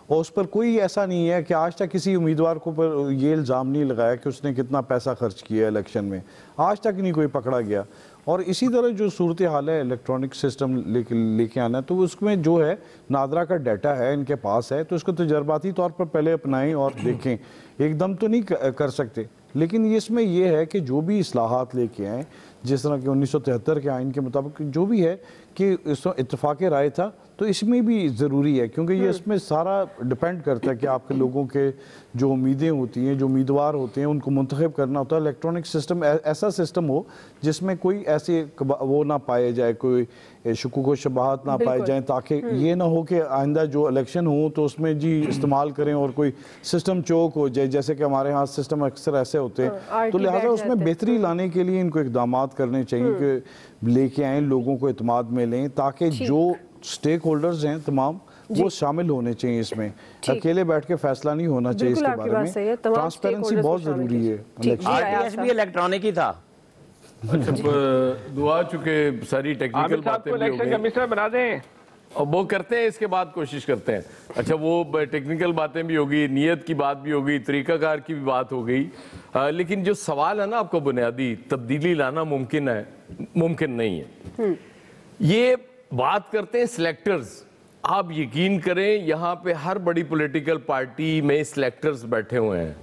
और उस पर कोई ऐसा नहीं है कि आज तक किसी उम्मीदवार को पर ये इल्ज़ाम नहीं लगाया कि उसने कितना पैसा खर्च किया इलेक्शन में, आज तक नहीं कोई पकड़ा गया। और इसी तरह जो सूरत हाल है इलेक्ट्रॉनिक सिस्टम लेके आना है, तो उसमें जो है नादरा का डाटा है इनके पास है, तो इसको तजर्बाती तौर पर पहले अपनाएं और देखें। एकदम तो नहीं कर सकते, लेकिन इसमें यह है कि जो भी इस्लाहात लेके आएँ, जिस तरह के 1973 के आइन के मुताबिक जो भी है कि इत्तेफाक राय था, तो इसमें भी ज़रूरी है क्योंकि ये इसमें सारा डिपेंड करता है कि आपके लोगों के जो उम्मीदें होती हैं, जो उम्मीदवार होते हैं, उनको मुंतखब करना होता है। इलेक्ट्रॉनिक सिस्टम ऐसा सिस्टम हो जिसमें कोई ऐसे वो ना पाए जाए, कोई शुकूक व शबाहत ना पाए जाए, ताकि ये ना हो कि आइंदा जो इलेक्शन हो तो उसमें जी इस्तेमाल करें और कोई सिस्टम चौक हो जाए, जैसे कि हमारे यहाँ सिस्टम अक्सर ऐसे होते हैं। तो लिहाजा उसमें बेहतरी लाने के लिए इनको इक़दाम करने चाहिए कि लेके आएँ, लोगों को इत्मीनान में लें, ताकि जो स्टेक होल्डर्स हैं तमाम वो शामिल होने चाहिए इसमें। अकेले बैठ के फैसला नहीं होना चाहिए इसके बारे में। ट्रांसपेरेंसी बहुत जरूरी है। RTS भी इलेक्ट्रॉनिक ही था। अच्छा, दुआ चुके सारी टेक्निकल बातें भी हो गई, कमिश्नर बना दें और वो करते हैं, इसके बाद कोशिश करते हैं। अच्छा, वो टेक्निकल बातें भी होगी, नियत की बात भी होगी, तरीकाकार की भी बात हो गई, लेकिन जो सवाल है ना आपको बुनियादी, तब्दीली लाना मुमकिन है, मुमकिन नहीं है। ये बात करते हैं सिलेक्टर्स, आप यकीन करें यहाँ पे हर बड़ी पॉलिटिकल पार्टी में सिलेक्टर्स बैठे हुए हैं।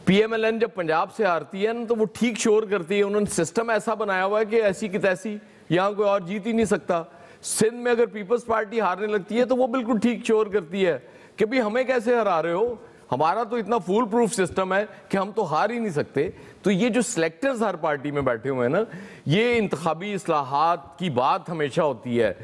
पीएमएलएन जब पंजाब से हारती है ना तो वो ठीक शोर करती है, उन्होंने सिस्टम ऐसा बनाया हुआ है कि ऐसी की तैसी, यहाँ कोई और जीत ही नहीं सकता। सिंध में अगर पीपल्स पार्टी हारने लगती है तो वो बिल्कुल ठीक शोर करती है कि भाई हमें कैसे हरा रहे हो, हमारा तो इतना फुल प्रूफ सिस्टम है कि हम तो हार ही नहीं सकते। तो ये जो सिलेक्टर्स हर पार्टी में बैठे हुए हैं ना, ये इंतखाबी इस्लाहात की बात हमेशा होती है,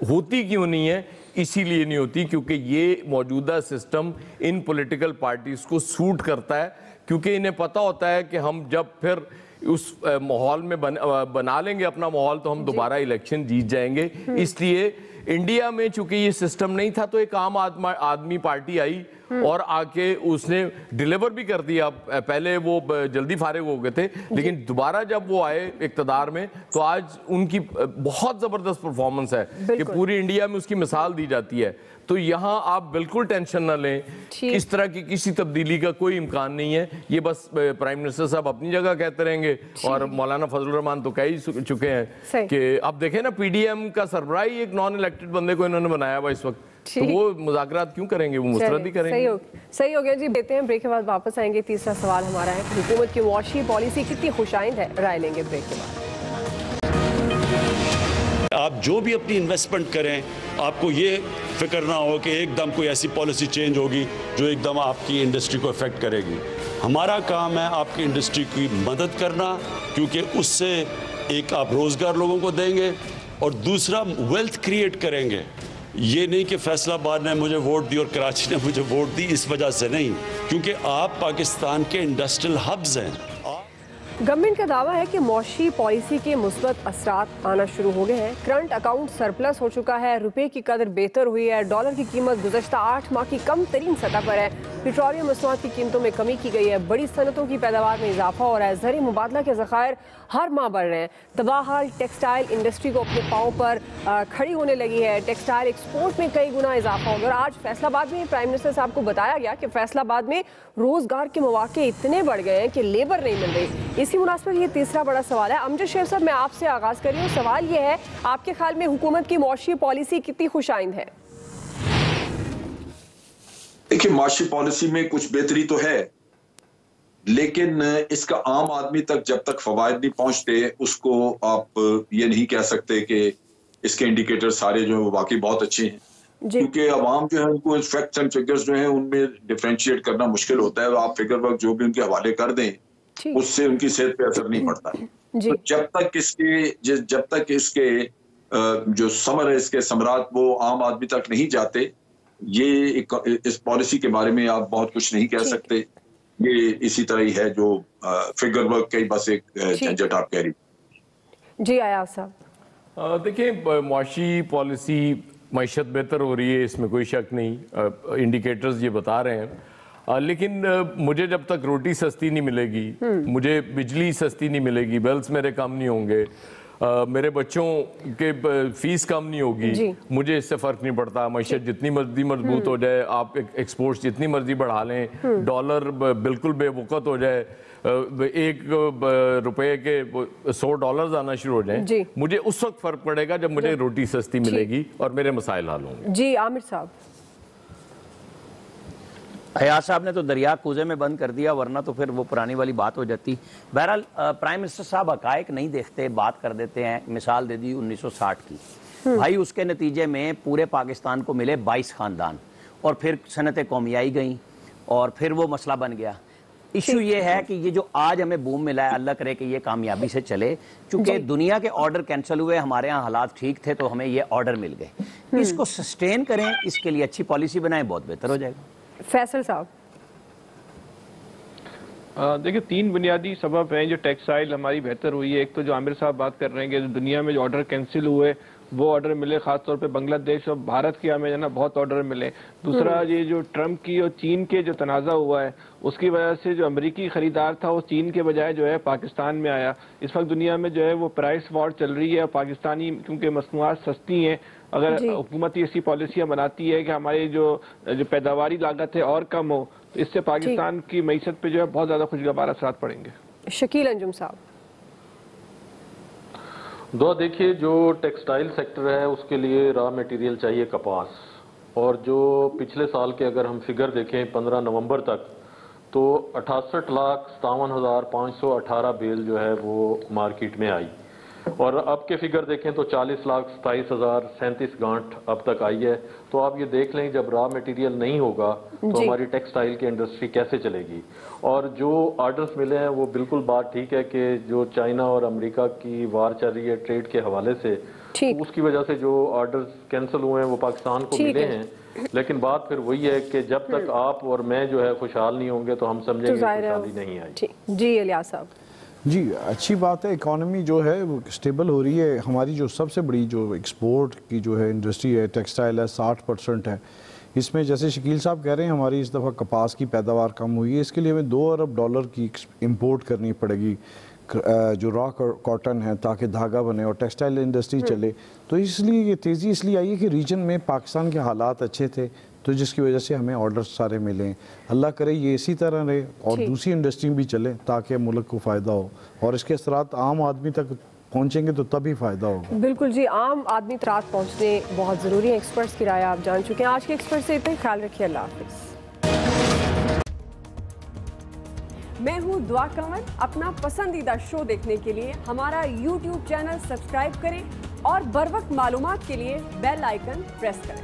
होती क्यों नहीं है? इसीलिए नहीं होती क्योंकि ये मौजूदा सिस्टम इन पॉलिटिकल पार्टीज को सूट करता है, क्योंकि इन्हें पता होता है कि हम जब फिर उस माहौल में बना लेंगे अपना माहौल तो हम दोबारा इलेक्शन जीत जाएंगे। इसलिए इंडिया में चूंकि ये सिस्टम नहीं था तो एक आम आदमी पार्टी आई और आके उसने डिलीवर भी कर दिया। पहले वो जल्दी फारिग हो गए थे, लेकिन दोबारा जब वो आए इक्तदार में तो आज उनकी बहुत जबरदस्त परफॉर्मेंस है कि पूरी इंडिया में उसकी मिसाल दी जाती है। तो यहाँ आप बिल्कुल टेंशन ना लें, इस तरह की किसी तब्दीली का कोई इम्कान नहीं है। ये बस प्राइम मिनिस्टर साहब अपनी जगह कहते रहेंगे और मौलाना फजल रहमान तो कह ही चुके हैं कि अब देखें ना, पीडीएम का सरबराह ही एक नॉन इलेक्टेड बंदे को इन्होंने बनाया हुआ इस वक्त, तो वो मुज़ाकरात क्यों करेंगे, वो मुस्तरद ही करेंगे। सही हो गया जी। देते हैं ब्रेक के बाद वापस आएंगे। तीसरा सवाल हमारा है, हुकूमत की मुआशी पॉलिसी कितनी खुशाइंद है? राय लेंगे ब्रेक के बाद। आप जो भी अपनी इन्वेस्टमेंट करें, आपको ये फिक्र ना हो कि एकदम कोई ऐसी पॉलिसी चेंज होगी जो एकदम आपकी इंडस्ट्री को इफेक्ट करेगी। हमारा काम है आपकी इंडस्ट्री की मदद करना, क्योंकि उससे एक आप रोज़गार लोगों को देंगे और दूसरा वेल्थ क्रिएट करेंगे। ये नहीं कि फैसलाबाद ने मुझे वोट दी और कराची ने मुझे वोट दी, इस वजह से नहीं, क्योंकि आप पाकिस्तान के इंडस्ट्रियल हब्स हैं। गवर्नमेंट का दावा है कि मौशी पॉलिसी के मुस्बत असरात आना शुरू हो गए हैं। करंट अकाउंट सरप्लस हो चुका है, रुपए की कदर बेहतर हुई है, डॉलर की कीमत गुज़श्ता 8 माह की कम तरीन सतह पर है, पेट्रोलियम मसनूआत की कीमतों में कमी की गई है, बड़ी सनतों की पैदावार में इजाफा हो रहा है, ज़री मुबादला के ज़खायर हर माह बढ़ रहे हैं। तबाहाल टेक्सटाइल इंडस्ट्री को अपने पाँव पर खड़ी होने लगी है, टेक्सटाइल एक्सपोर्ट में कई गुना इजाफा होगा। और आज फैसलाबाद में प्राइम मिनिस्टर साहब को बताया गया कि फैसलाबाद में रोज़गार के मौके इतने बढ़ गए हैं कि लेबर नहीं मिल रही। इसी मुनासिबत ये तीसरा बड़ा सवाल है। अमजद शेख साहब, मैं आपसे आगाज़ कर रही हूँ। सवाल ये है, आपके ख्याल में हुकूमत की मौशी पॉलिसी कितनी खुशाइंद है? देखिए, माशी पॉलिसी में कुछ बेहतरी तो है, लेकिन इसका आम आदमी तक जब तक फवायद नहीं पहुंचते उसको आप ये नहीं कह सकते कि इसके इंडिकेटर सारे जो है वाकई बहुत अच्छे हैं, क्योंकि अवाम जो है उनको फैक्ट्स एंड फिगर्स जो है उनमें डिफरेंशिएट करना मुश्किल होता है। आप फिगर वर्क जो भी उनके हवाले कर दें उससे उनकी सेहत पे असर नहीं पड़ता। तो जब तक इसके जो समर है, इसके समरात वो आम आदमी तक नहीं जाते, ये इस पॉलिसी के बारे में आप बहुत कुछ नहीं कह सकते। ये इसी तरह ही है जो फिगर वर्क का ही बस एक झंझट आप कह रही। जी आयाज साहब, देखिए, मुआशी पॉलिसी मईशत बेहतर हो रही है, इसमें कोई शक नहीं, इंडिकेटर्स ये बता रहे हैं। लेकिन मुझे जब तक रोटी सस्ती नहीं मिलेगी, मुझे बिजली सस्ती नहीं मिलेगी, बिल्स मेरे कम नहीं होंगे, मेरे बच्चों के फीस कम नहीं होगी, मुझे इससे फ़र्क नहीं पड़ता। मैशत जितनी मर्जी मजबूत हो जाए, आप एक्सपोर्ट्स जितनी मर्जी बढ़ा लें, डॉलर बिल्कुल बेवकूफ़ हो जाए, 1 रुपये के $100 आना शुरू हो जाए, मुझे उस वक्त फ़र्क पड़ेगा जब मुझे रोटी सस्ती मिलेगी और मेरे मसाइल हल होंगे। जी आमिर साहब। हयात साहब ने तो दरिया कूजे में बंद कर दिया, वरना तो फिर वो पुरानी वाली बात हो जाती। बहरहाल प्राइम मिनिस्टर साहब हकायक नहीं देखते, बात कर देते हैं। मिसाल दे दी 1960 की, भाई उसके नतीजे में पूरे पाकिस्तान को मिले 22 ख़ानदान और फिर सनतें कौमियाई गई और फिर वो मसला बन गया। इशू ये है कि ये जो आज हमें बूम मिला है, अल्लाह करे कि ये कामयाबी से चले, क्योंकि दुनिया के ऑर्डर कैंसिल हुए, हमारे यहाँ हालात ठीक थे तो हमें ये ऑर्डर मिल गए। इसको सस्टेन करें, इसके लिए अच्छी पॉलिसी बनाएं, बहुत बेहतर हो जाएगा। फैसल साहब, देखिए 3 बुनियादी सबब हैं जो टेक्सटाइल हमारी बेहतर हुई है। एक तो जो आमिर साहब बात कर रहे हैं कि दुनिया में जो ऑर्डर कैंसिल हुए वो ऑर्डर मिले, खासतौर पे बांग्लादेश और भारत की हमें ना बहुत ऑर्डर मिले। दूसरा ये जो ट्रम्प की और चीन के जो तनाज़ा हुआ है उसकी वजह से जो अमेरिकी खरीदार था वो चीन के बजाय जो है पाकिस्तान में आया। इस वक्त दुनिया में जो है वो प्राइस वॉर चल रही है। पाकिस्तानी क्योंकि मसनूआत सस्ती हैं, अगर हुकूमत ऐसी पॉलिसियाँ बनाती है कि हमारी जो पैदावारी लागत है और कम हो, तो इससे पाकिस्तान की मईशत पे जो है बहुत ज़्यादा खुशगवार असरात पड़ेंगे। शकील अंजुम साहब। दुआ देखिए, जो टेक्सटाइल सेक्टर है उसके लिए रॉ मटेरियल चाहिए कपास, और जो पिछले साल के अगर हम फिगर देखें 15 नवंबर तक, तो 68,57,518 बेल जो है वो मार्केट में आई, और अब के फिगर देखें तो 40,27,037 गांठ अब तक आई है। तो आप ये देख लें, जब रॉ मटेरियल नहीं होगा तो हमारी टेक्सटाइल की इंडस्ट्री कैसे चलेगी। और जो ऑर्डर्स मिले हैं वो बिल्कुल बात ठीक है कि जो चाइना और अमेरिका की वार चल रही है ट्रेड के हवाले से, तो उसकी वजह से जो ऑर्डर्स कैंसिल हुए हैं वो पाकिस्तान को मिले हैं। लेकिन बात फिर वही है कि जब तक आप और मैं जो है खुशहाल नहीं होंगे तो हम समझेंगे खुशहाली नहीं आई। जी इलियास साहब। जी अच्छी बात है, इकॉनमी जो है वो स्टेबल हो रही है। हमारी जो सबसे बड़ी जो एक्सपोर्ट की जो है इंडस्ट्री है, टेक्सटाइल है, 60% है। इसमें जैसे शकील साहब कह रहे हैं, हमारी इस दफ़ा कपास की पैदावार कम हुई है, इसके लिए हमें $2 अरब की इंपोर्ट करनी पड़ेगी जो रॉ कॉटन है, ताकि धागा बने और टेक्सटाइल इंडस्ट्री चले। तो इसलिए ये तेज़ी इसलिए आई है कि रीजन में पाकिस्तान के हालात अच्छे थे, तो जिसकी वजह से हमें ऑर्डर्स सारे मिले। अल्लाह करे ये इसी तरह रहे और दूसरी इंडस्ट्री भी चले ताकि मुल्क को फ़ायदा हो, और इसके असरात आम आदमी तक पहुँचेंगे तो तभी फ़ायदा होगा। बिल्कुल जी, आम आदमी तक पहुँचने बहुत ज़रूरी है। एक्सपर्ट्स की राय आप जान चुके हैं। आज के एक्सपर्ट से इतना ख्याल रखिए। अल्लाह हाफिज़। मैं हूँ दुआ कंवर। अपना पसंदीदा शो देखने के लिए हमारा YouTube चैनल सब्सक्राइब करें और बर वक्त मालूमात के लिए बेल आइकन प्रेस करें।